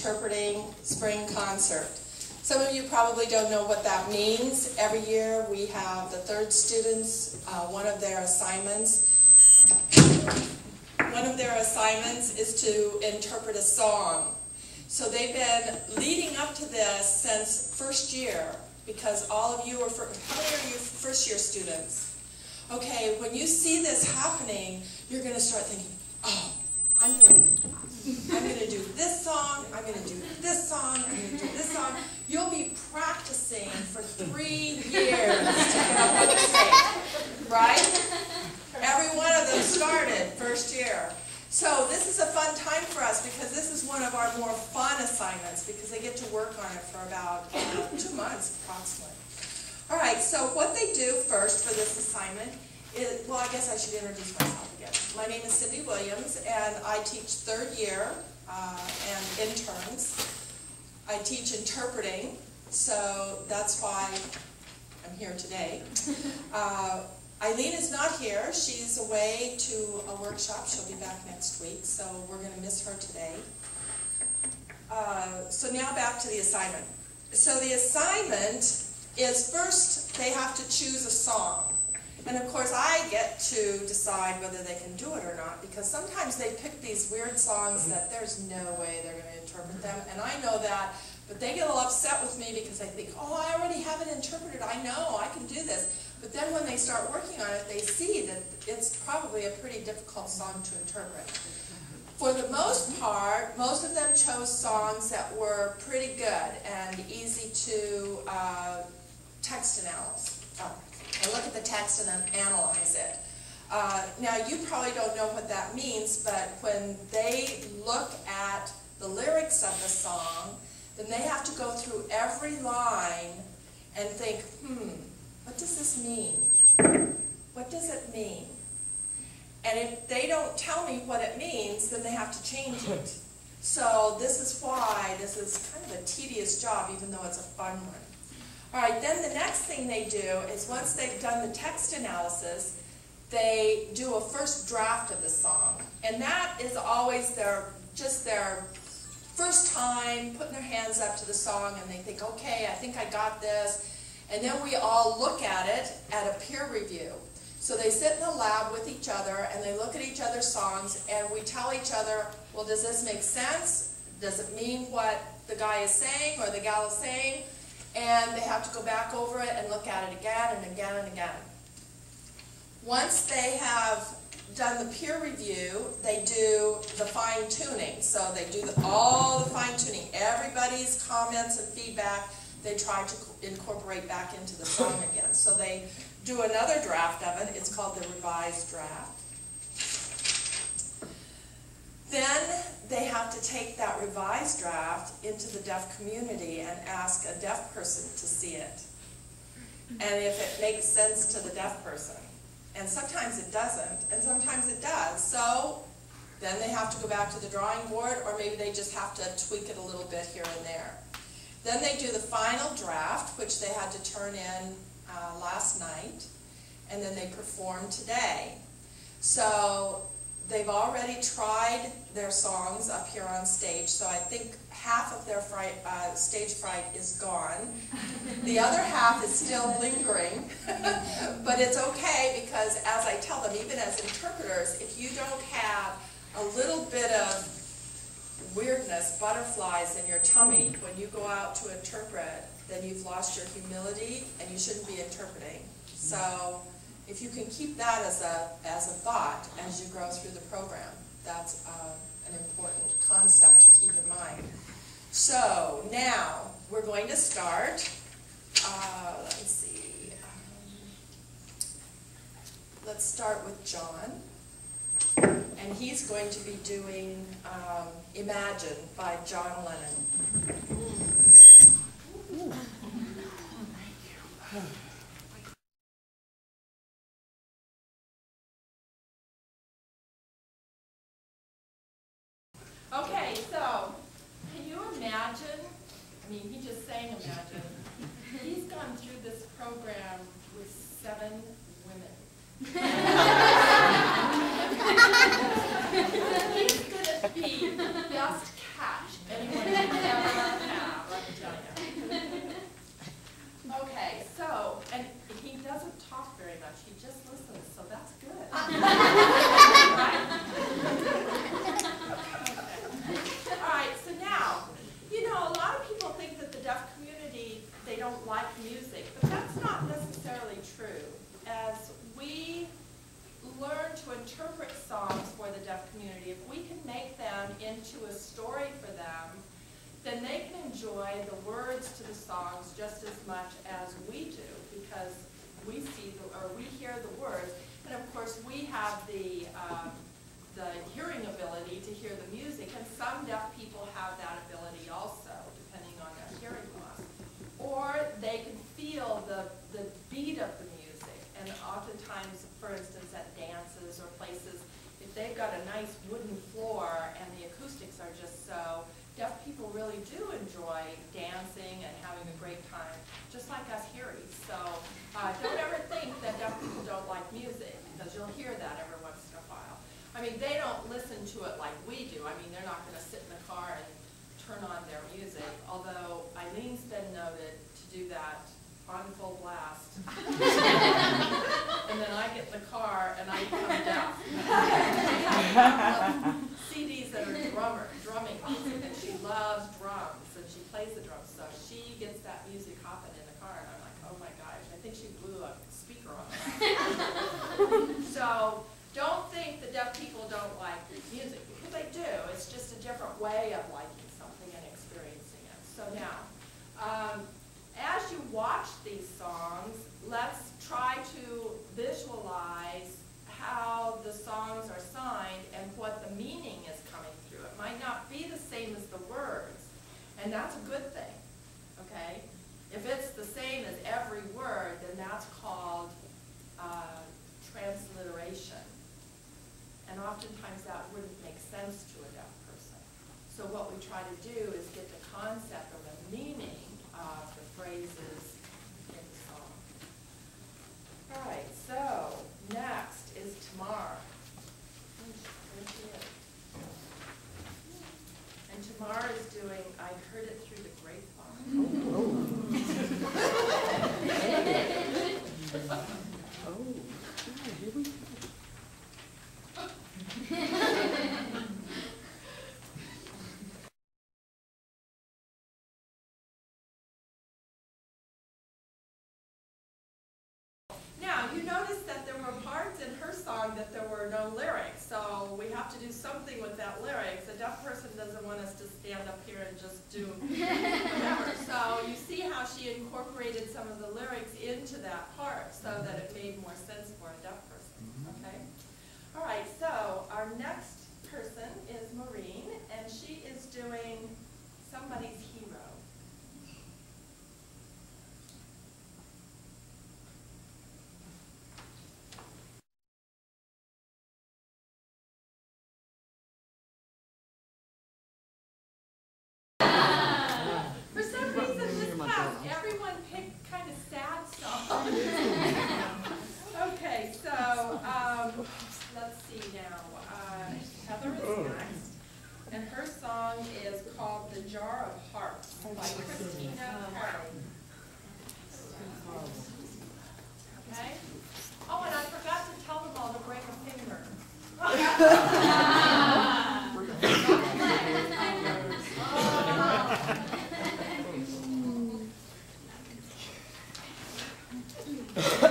Interpreting Spring Concert. Some of you probably don't know what that means. Every year we have the third students, one of their assignments is to interpret a song. So they've been leading up to this since first year, because all of you are, how many are you first year students? Okay, when you see this happening, you're going to start thinking, oh, I'm going to do this song, I'm going to do this song, I'm going to do this song. You'll be practicing for 3 years to get up on the stage, right? Every one of them started first year. So this is a fun time for us because this is one of our more fun assignments because they get to work on it for about 2 months approximately. All right, so what they do first for this assignment is, well, I guess I should introduce myself again. My name is Cindy Williams, and I teach third year and interns. I teach interpreting, so that's why I'm here today. Eileen is not here. She's away to a workshop. She'll be back next week, so we're going to miss her today. So now back to the assignment. So the assignment is first they have to choose a song. And of course I get to decide whether they can do it or not, because sometimes they pick these weird songs that there's no way they're going to interpret them, and I know that, but they get a little upset with me because they think, oh, I already have it interpreted, I know, I can do this. But then when they start working on it, they see that it's probably a pretty difficult song to interpret. For the most part, most of them chose songs that were pretty good and easy to text analyze. And look at the text and then analyze it. Now, you probably don't know what that means, but when they look at the lyrics of the song, then they have to go through every line and think, what does this mean? What does it mean? And if they don't tell me what it means, then they have to change it. So this is why this is kind of a tedious job, even though it's a fun one. All right, then the next thing they do is once they've done the text analysis, they do a first draft of the song. And that is always their first time putting their hands up to the song, and they think, okay, I think I got this. And then we all look at it at a peer review. So they sit in the lab with each other, and they look at each other's songs, and we tell each other, well, does this make sense? Does it mean what the guy is saying or the gal is saying? And they have to go back over it and look at it again and again and again. Once they have done the peer review, they do the fine-tuning. So they do all the fine-tuning. Everybody's comments and feedback, they try to incorporate back into the song again. So they do another draft of it. It's called the revised draft. Then they have to take that revised draft into the deaf community and ask a deaf person to see it. And if it makes sense to the deaf person. And sometimes it doesn't, and sometimes it does. So then they have to go back to the drawing board, or maybe they just have to tweak it a little bit here and there. Then they do the final draft, which they had to turn in last night, and then they perform today. So they've already tried their songs up here on stage, so I think half of their stage fright is gone. The other half is still lingering, but it's okay because, as I tell them, even as interpreters, if you don't have a little bit of weirdness, butterflies in your tummy when you go out to interpret, then you've lost your humility and you shouldn't be interpreting. So if you can keep that as a thought as you grow through the program, that's an important concept to keep in mind. So now we're going to start. Let me see. Let's start with John. And he's going to be doing Imagine by John Lennon. Okay, so can you imagine? I mean, he just sang Imagine. He's gone through this program with 7 women. He's going to be the best catch anyone very much. He just listens, so that's good. All right, so now, you know, a lot of people think that the deaf community, they don't like music, but that's not necessarily true. As we learn to interpret songs for the deaf community, if we can make them into a story for them, then they can enjoy the words to the songs just as much as we do, because we see we hear the words, and of course we have the hearing ability to hear the music, and some deaf people have that ability also, depending on their hearing loss. Or they can feel the beat of the music, and oftentimes, for instance, at dances or places, if they've got a nice wooden floor and the acoustics are just so, deaf people really do enjoy dancing and having a great time, just like us hearies. So don't ever think that deaf people don't like music, because you'll hear that every once in a while. I mean, they don't listen to it like we do. I mean, they're not going to sit in the car and turn on their music, although Eileen's been noted to do that on full blast. And then I get in the car and I become deaf. CDs that are drumming music, and she loves drums, and she plays the drums, so she gets that music hopping in the car, and I'm like, oh my gosh, I think she blew a speaker on her. So don't think the deaf people don't like music, because they do. It's just a different way of liking something and experiencing it. So now, as you watch these songs, let's try to visualize how the songs are signed and what the meaning is coming through. It might not be the same as the words, and that's a good thing, okay? If it's the same as every word, then that's called transliteration. And oftentimes that wouldn't make sense to a deaf person. So what we try to do is get the concept or the meaning of the phrases in the song. All right, so next is Tamar. There she is. And Tamar is doing I Heard It Through the Grapevine. Here we go. Now, you notice that there were parts in her song that there were no lyrics, so we have to do something with that lyrics. A deaf person doesn't want us to stand up here and just do whatever. So you see how she incorporated some of the lyrics into that part so that it made more sense for a deaf person, okay? All right, so our next person is Maureen, and she is doing Somebody's Hero. For some reason this past, everyone picked kind of sad songs. Okay, so let's see now. Heather is next, and her song is called The Jar of Hearts by Christina Perry. Okay? Oh, and I forgot to tell them all to break a finger.